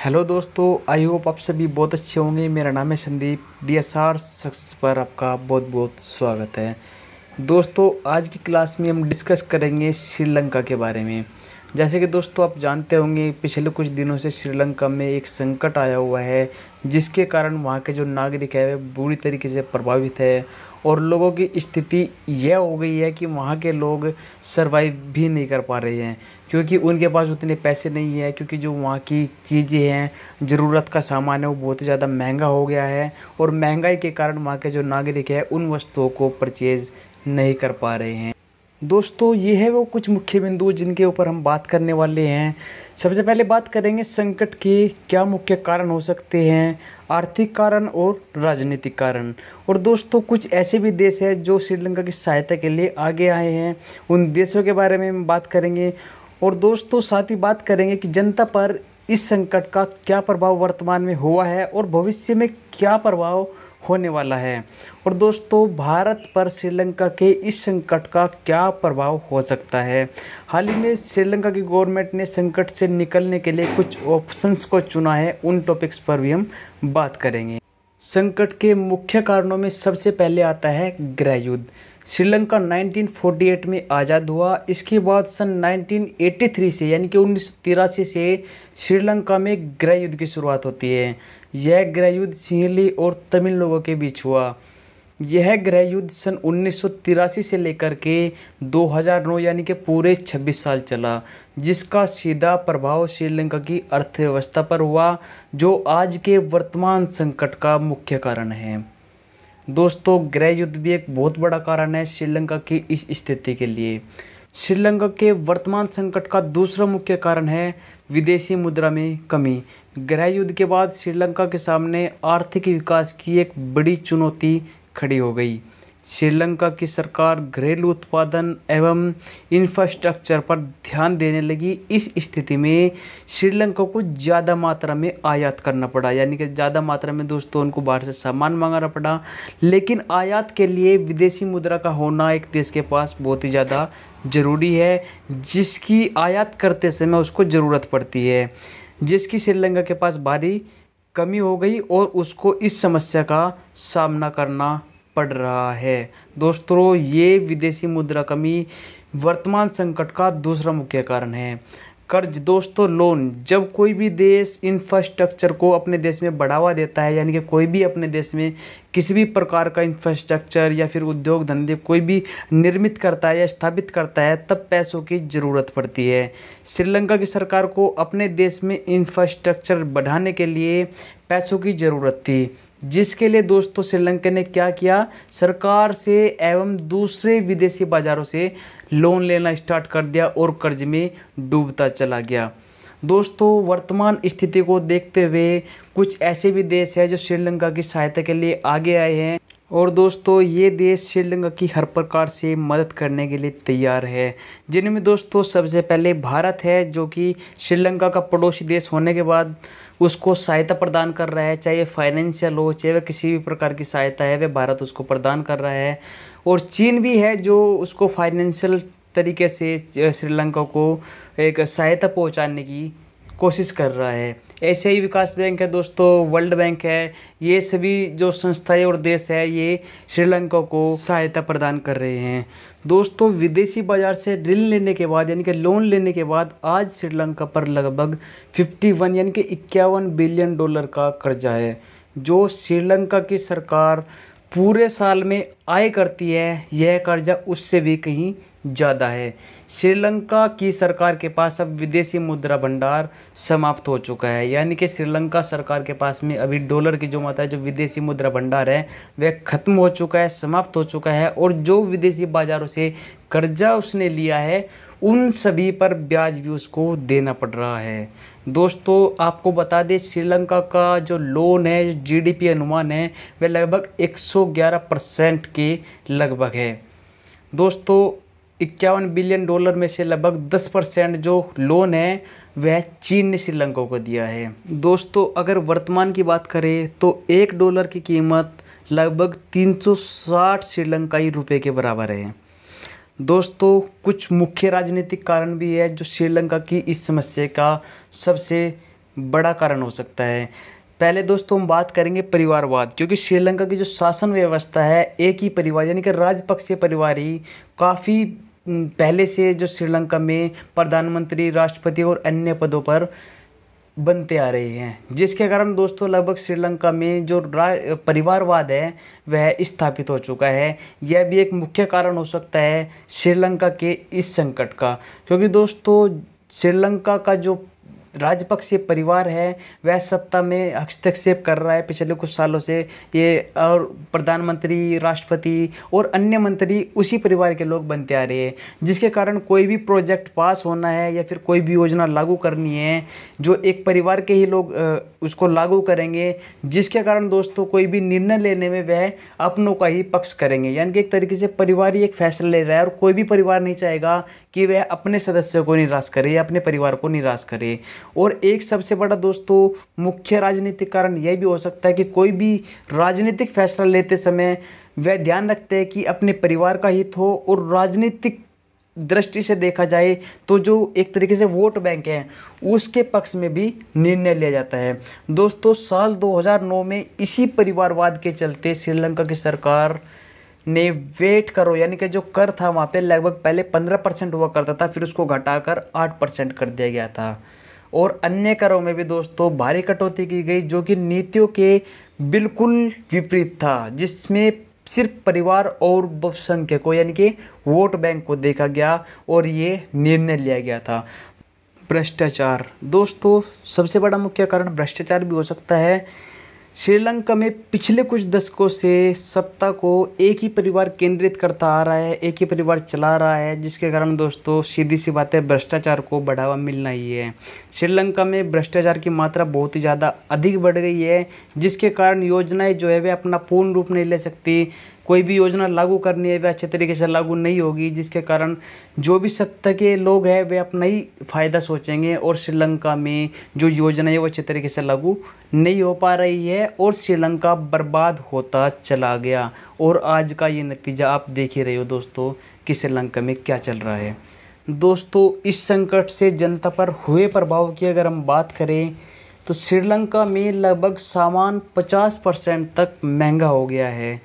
Hello दोस्तों, I hope आप सभी बहुत अच्छे होंगे। मेरा नाम है संदीप। DSR सक्सेस पर आपका बहुत बहुत स्वागत है। दोस्तों, आज की क्लास में हम डिस्कस करेंगे श्रीलंका के बारे में। जैसे कि दोस्तों आप जानते होंगे, पिछले कुछ दिनों से श्रीलंका में एक संकट आया हुआ है, जिसके कारण वहाँ के जो नागरिक है वे बुरी तरीके से प्रभावित है और लोगों की स्थिति यह हो गई है कि वहाँ के लोग सरवाइव भी नहीं कर पा रहे हैं, क्योंकि उनके पास उतने पैसे नहीं है। क्योंकि जो वहाँ की चीज़ें हैं, ज़रूरत का सामान है, वो बहुत ही ज़्यादा महंगा हो गया है और महंगाई के कारण वहाँ के जो नागरिक है उन वस्तुओं को परचेज़ नहीं कर पा रहे हैं। दोस्तों, ये है वो कुछ मुख्य बिंदु जिनके ऊपर हम बात करने वाले हैं। सबसे पहले बात करेंगे संकट के क्या मुख्य कारण हो सकते हैं, आर्थिक कारण और राजनीतिक कारण। और दोस्तों, कुछ ऐसे भी देश हैं जो श्रीलंका की सहायता के लिए आगे आए हैं, उन देशों के बारे में हम बात करेंगे। और दोस्तों, साथ ही बात करेंगे कि जनता पर इस संकट का क्या प्रभाव वर्तमान में हुआ है और भविष्य में क्या प्रभाव होने वाला है। और दोस्तों, भारत पर श्रीलंका के इस संकट का क्या प्रभाव हो सकता है। हाल ही में श्रीलंका की गवर्नमेंट ने संकट से निकलने के लिए कुछ ऑप्शंस को चुना है, उन टॉपिक्स पर भी हम बात करेंगे। संकट के मुख्य कारणों में सबसे पहले आता है गृह युद्ध। श्रीलंका 1948 में आज़ाद हुआ। इसके बाद सन 1983 से यानी कि 1983 से श्रीलंका में गृह युद्ध की शुरुआत होती है। यह गृह युद्ध सिंहली और तमिल लोगों के बीच हुआ। यह गृह युद्ध सन 1983 से लेकर के 2009 यानी कि पूरे 26 साल चला, जिसका सीधा प्रभाव श्रीलंका की अर्थव्यवस्था पर हुआ, जो आज के वर्तमान संकट का मुख्य कारण है। दोस्तों, गृह युद्ध भी एक बहुत बड़ा कारण है श्रीलंका की इस स्थिति के लिए। श्रीलंका के वर्तमान संकट का दूसरा मुख्य कारण है विदेशी मुद्रा में कमी। गृह युद्ध के बाद श्रीलंका के सामने आर्थिक विकास की एक बड़ी चुनौती खड़ी हो गई। श्रीलंका की सरकार घरेलू उत्पादन एवं इंफ्रास्ट्रक्चर पर ध्यान देने लगी। इस स्थिति में श्रीलंका को ज़्यादा मात्रा में आयात करना पड़ा, यानी कि ज़्यादा मात्रा में दोस्तों उनको बाहर से सामान मंगाना पड़ा। लेकिन आयात के लिए विदेशी मुद्रा का होना एक देश के पास बहुत ही ज़्यादा ज़रूरी है, जिसकी आयात करते समय उसको ज़रूरत पड़ती है, जिसकी श्रीलंका के पास भारी कमी हो गई और उसको इस समस्या का सामना करना पड़ रहा है। दोस्तों, ये विदेशी मुद्रा कमी वर्तमान संकट का दूसरा मुख्य कारण है। कर्ज दोस्तों, लोन। जब कोई भी देश इंफ्रास्ट्रक्चर को अपने देश में बढ़ावा देता है, यानी कि कोई भी अपने देश में किसी भी प्रकार का इंफ्रास्ट्रक्चर या फिर उद्योग धंधे कोई भी निर्मित करता है या स्थापित करता है, तब पैसों की ज़रूरत पड़ती है। श्रीलंका की सरकार को अपने देश में इंफ्रास्ट्रक्चर बढ़ाने के लिए पैसों की ज़रूरत थी, जिसके लिए दोस्तों श्रीलंका ने क्या किया, सरकार से एवं दूसरे विदेशी बाज़ारों से लोन लेना स्टार्ट कर दिया और कर्ज में डूबता चला गया। दोस्तों, वर्तमान स्थिति को देखते हुए कुछ ऐसे भी देश हैं जो श्रीलंका की सहायता के लिए आगे आए हैं। और दोस्तों, ये देश श्रीलंका की हर प्रकार से मदद करने के लिए तैयार है, जिनमें दोस्तों सबसे पहले भारत है, जो कि श्रीलंका का पड़ोसी देश होने के बाद उसको सहायता प्रदान कर रहा है, चाहे फाइनेंशियल हो चाहे वह किसी भी प्रकार की सहायता है, वह भारत उसको प्रदान कर रहा है। और चीन भी है जो उसको फाइनेंशियल तरीके से श्रीलंका को एक सहायता पहुंचाने की कोशिश कर रहा है। ऐसे ही विकास बैंक है दोस्तों, वर्ल्ड बैंक है, ये सभी जो संस्थाएं और देश है ये श्रीलंका को सहायता प्रदान कर रहे हैं। दोस्तों, विदेशी बाजार से ऋण लेने के बाद यानी कि लोन लेने के बाद आज श्रीलंका पर लगभग 51 यानी कि 51 बिलियन डॉलर का कर्जा है, जो श्रीलंका की सरकार पूरे साल में आय करती है। यह कर्जा उससे भी कहीं ज़्यादा है। श्रीलंका की सरकार के पास अब विदेशी मुद्रा भंडार समाप्त हो चुका है, यानी कि श्रीलंका सरकार के पास में अभी डॉलर की जो मात्रा है, जो विदेशी मुद्रा भंडार है, वह खत्म हो चुका है, समाप्त हो चुका है। और जो विदेशी बाज़ारों से कर्जा उसने लिया है, उन सभी पर ब्याज भी उसको देना पड़ रहा है। दोस्तों, आपको बता दें, श्रीलंका का जो लोन है, जो GDP अनुमान है, वह लगभग 111% के लगभग है। दोस्तों, 51 बिलियन डॉलर में से लगभग 10% जो लोन है वह चीन ने श्रीलंका को दिया है। दोस्तों, अगर वर्तमान की बात करें तो $1 की कीमत लगभग 360 श्रीलंकाई रुपये के बराबर है। दोस्तों, कुछ मुख्य राजनीतिक कारण भी है जो श्रीलंका की इस समस्या का सबसे बड़ा कारण हो सकता है। पहले दोस्तों हम बात करेंगे परिवारवाद, क्योंकि श्रीलंका की जो शासन व्यवस्था है एक ही परिवार यानी कि राजपक्षीय परिवार ही काफ़ी पहले से जो श्रीलंका में प्रधानमंत्री, राष्ट्रपति और अन्य पदों पर बनते आ रहे हैं, जिसके कारण दोस्तों लगभग श्रीलंका में जो परिवारवाद है वह स्थापित हो चुका है। यह भी एक मुख्य कारण हो सकता है श्रीलंका के इस संकट का, क्योंकि दोस्तों श्रीलंका का जो राजपक्षीय परिवार है वह सत्ता में हस्तक्षेप कर रहा है पिछले कुछ सालों से। ये और प्रधानमंत्री, राष्ट्रपति और अन्य मंत्री उसी परिवार के लोग बनते आ रहे हैं, जिसके कारण कोई भी प्रोजेक्ट पास होना है या फिर कोई भी योजना लागू करनी है जो एक परिवार के ही लोग उसको लागू करेंगे, जिसके कारण दोस्तों कोई भी निर्णय लेने में वह अपनों का ही पक्ष करेंगे। यानी कि एक तरीके से परिवार ही एक फैसला ले रहा है और कोई भी परिवार नहीं चाहेगा कि वह अपने सदस्यों को निराश करे या अपने परिवार को निराश करे। और एक सबसे बड़ा दोस्तों मुख्य राजनीतिक कारण यह भी हो सकता है कि कोई भी राजनीतिक फैसला लेते समय वह ध्यान रखते हैं कि अपने परिवार का हित हो, और राजनीतिक दृष्टि से देखा जाए तो जो एक तरीके से वोट बैंक है उसके पक्ष में भी निर्णय लिया जाता है। दोस्तों साल 2009 में इसी परिवारवाद के चलते श्रीलंका की सरकार ने वेट करो यानी कि जो कर था वहाँ पे लगभग पहले 15% हुआ करता था, फिर उसको घटाकर 8% कर दिया गया था। और अन्य करों में भी दोस्तों भारी कटौती की गई, जो कि नीतियों के बिल्कुल विपरीत था, जिसमें सिर्फ परिवार और बहुसंख्यकों यानी कि वोट बैंक को देखा गया और ये निर्णय लिया गया था। भ्रष्टाचार दोस्तों सबसे बड़ा मुख्य कारण भ्रष्टाचार भी हो सकता है। श्रीलंका में पिछले कुछ दशकों से सत्ता को एक ही परिवार केंद्रित करता आ रहा है, एक ही परिवार चला रहा है, जिसके कारण दोस्तों सीधी सी बात है भ्रष्टाचार को बढ़ावा मिलना ही है। श्रीलंका में भ्रष्टाचार की मात्रा बहुत ही ज़्यादा अधिक बढ़ गई है, जिसके कारण योजनाएं जो है वे अपना पूर्ण रूप नहीं ले सकती। कोई भी योजना लागू करनी है वह अच्छे तरीके से लागू नहीं होगी, जिसके कारण जो भी सत्ता के लोग हैं वे अपना ही फ़ायदा सोचेंगे और श्रीलंका में जो योजना है वो अच्छे तरीके से लागू नहीं हो पा रही है और श्रीलंका बर्बाद होता चला गया। और आज का ये नतीजा आप देख ही रहे हो दोस्तों कि श्रीलंका में क्या चल रहा है। दोस्तों इस संकट से जनता पर हुए प्रभाव की अगर हम बात करें तो श्रीलंका में लगभग सामान 50% तक महंगा हो गया है।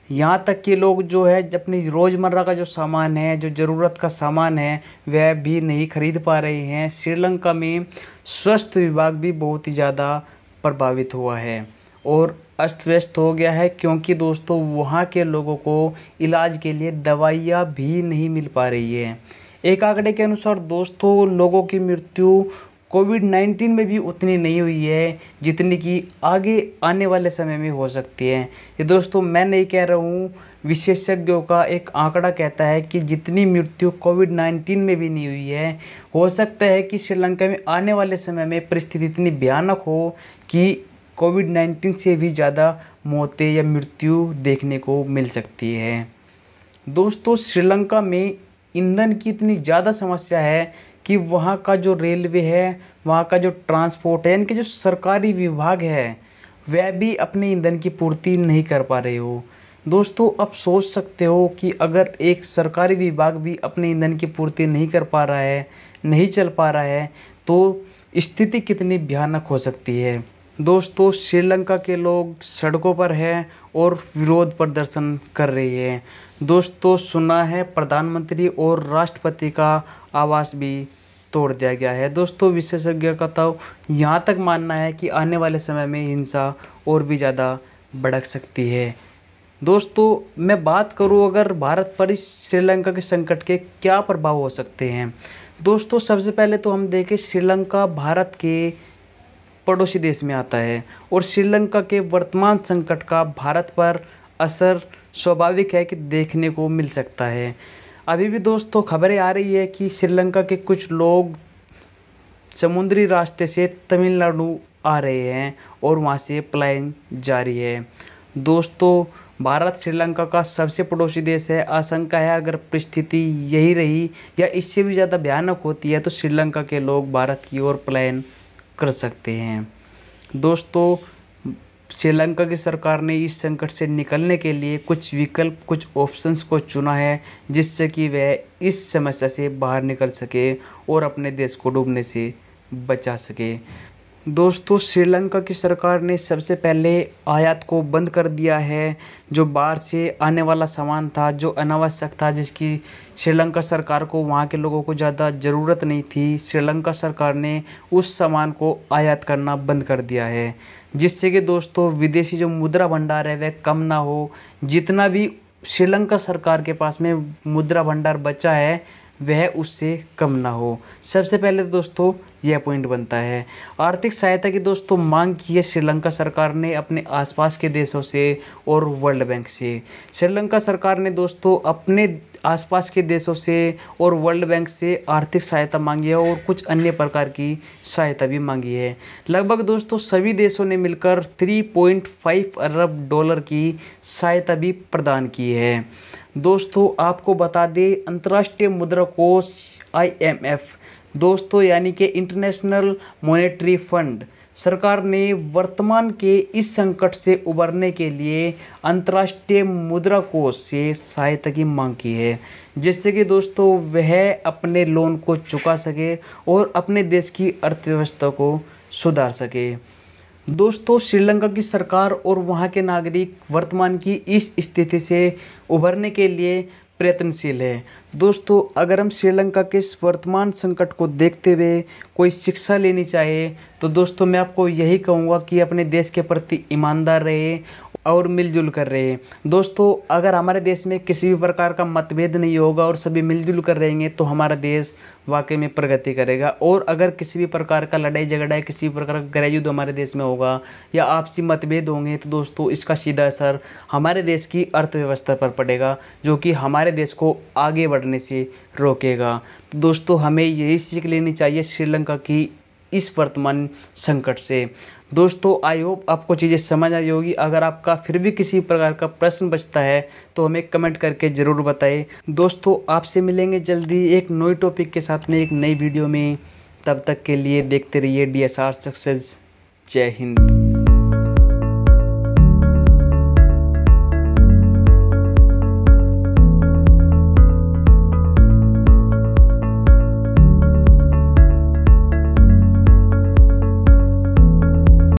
यहाँ तक कि लोग जो है अपनी रोज़मर्रा का जो सामान है, जो ज़रूरत का सामान है वह भी नहीं खरीद पा रहे हैं। श्रीलंका में स्वास्थ्य विभाग भी बहुत ही ज़्यादा प्रभावित हुआ है और अस्त व्यस्त हो गया है, क्योंकि दोस्तों वहाँ के लोगों को इलाज के लिए दवाइयाँ भी नहीं मिल पा रही है। एक आंकड़े के अनुसार दोस्तों लोगों की मृत्यु कोविड-19 में भी उतनी नहीं हुई है जितनी कि आगे आने वाले समय में हो सकती है। ये दोस्तों मैं नहीं कह रहा हूँ, विशेषज्ञों का एक आंकड़ा कहता है कि जितनी मृत्यु कोविड-19 में भी नहीं हुई है, हो सकता है कि श्रीलंका में आने वाले समय में परिस्थिति इतनी भयानक हो कि कोविड-19 से भी ज़्यादा मौतें या मृत्यु देखने को मिल सकती है। दोस्तों श्रीलंका में ईंधन की इतनी ज़्यादा समस्या है कि वहाँ का जो रेलवे है, वहाँ का जो ट्रांसपोर्ट है, यानी कि जो सरकारी विभाग है वह भी अपने ईंधन की पूर्ति नहीं कर पा रहे हो। दोस्तों आप सोच सकते हो कि अगर एक सरकारी विभाग भी अपने ईंधन की पूर्ति नहीं कर पा रहा है, नहीं चल पा रहा है, तो स्थिति कितनी भयानक हो सकती है। दोस्तों श्रीलंका के लोग सड़कों पर हैं और विरोध प्रदर्शन कर रहे हैं। दोस्तों सुना है प्रधानमंत्री और राष्ट्रपति का आवास भी तोड़ दिया गया है। दोस्तों विशेषज्ञों का तो यहाँ तक मानना है कि आने वाले समय में हिंसा और भी ज़्यादा भड़क सकती है। दोस्तों मैं बात करूँ अगर भारत पर इस श्रीलंका के संकट के क्या प्रभाव हो सकते हैं। दोस्तों सबसे पहले तो हम देखें श्रीलंका भारत के पड़ोसी देश में आता है और श्रीलंका के वर्तमान संकट का भारत पर असर स्वाभाविक है कि देखने को मिल सकता है। अभी भी दोस्तों खबरें आ रही है कि श्रीलंका के कुछ लोग समुद्री रास्ते से तमिलनाडु आ रहे हैं और वहां से पलायन जारी है। दोस्तों भारत श्रीलंका का सबसे पड़ोसी देश है। आशंका है अगर परिस्थिति यही रही या इससे भी ज़्यादा भयानक होती है तो श्रीलंका के लोग भारत की ओर पलायन कर सकते हैं। दोस्तों श्रीलंका की सरकार ने इस संकट से निकलने के लिए कुछ विकल्प, कुछ ऑप्शंस को चुना है जिससे कि वह इस समस्या से बाहर निकल सके और अपने देश को डूबने से बचा सके। दोस्तों श्रीलंका की सरकार ने सबसे पहले आयात को बंद कर दिया है। जो बाहर से आने वाला सामान था, जो अनावश्यक था, जिसकी श्रीलंका सरकार को, वहाँ के लोगों को ज़्यादा ज़रूरत नहीं थी, श्रीलंका सरकार ने उस सामान को आयात करना बंद कर दिया है। जिससे कि दोस्तों विदेशी जो मुद्रा भंडार है वह कम ना हो। जितना भी श्रीलंका सरकार के पास में मुद्रा भंडार बचा है वह उससे कम ना हो। सबसे पहले तो दोस्तों यह पॉइंट बनता है। आर्थिक सहायता की दोस्तों मांग की है श्रीलंका सरकार ने अपने आसपास के देशों से और वर्ल्ड बैंक से। श्रीलंका सरकार ने दोस्तों अपने आसपास के देशों से और वर्ल्ड बैंक से आर्थिक सहायता मांगी है और कुछ अन्य प्रकार की सहायता भी मांगी है। लगभग दोस्तों सभी देशों ने मिलकर 3.5 अरब डॉलर की सहायता भी प्रदान की है। दोस्तों आपको बता दें, अंतर्राष्ट्रीय मुद्रा कोष IMF दोस्तों यानी कि इंटरनेशनल मॉनेटरी फंड, सरकार ने वर्तमान के इस संकट से उबरने के लिए अंतर्राष्ट्रीय मुद्रा कोष से सहायता की मांग की है, जिससे कि दोस्तों वह अपने लोन को चुका सके और अपने देश की अर्थव्यवस्था को सुधार सके। दोस्तों श्रीलंका की सरकार और वहाँ के नागरिक वर्तमान की इस स्थिति से उभरने के लिए प्रयत्नशील है। दोस्तों अगर हम श्रीलंका के इस वर्तमान संकट को देखते हुए कोई शिक्षा लेनी चाहे तो दोस्तों मैं आपको यही कहूँगा कि अपने देश के प्रति ईमानदार रहे और मिलजुल कर रहे। दोस्तों अगर हमारे देश में किसी भी प्रकार का मतभेद नहीं होगा और सभी मिलजुल कर रहेंगे तो हमारा देश वाकई में प्रगति करेगा। और अगर किसी भी प्रकार का लड़ाई झगड़ा, किसी भी प्रकार का गृह युद्ध हमारे देश में होगा या आपसी मतभेद होंगे तो दोस्तों इसका सीधा असर हमारे देश की अर्थव्यवस्था पर पड़ेगा, जो कि हमारे देश को आगे बढ़ने से रोकेगा। तो दोस्तों हमें यही सीख लेनी चाहिए श्रीलंका की इस वर्तमान संकट से। दोस्तों आई होप आपको चीज़ें समझ आई होगी। अगर आपका फिर भी किसी प्रकार का प्रश्न बचता है तो हमें कमेंट करके ज़रूर बताएं। दोस्तों आपसे मिलेंगे जल्दी एक नई टॉपिक के साथ में, एक नई वीडियो में। तब तक के लिए देखते रहिए DSR सक्सेस। जय हिंद।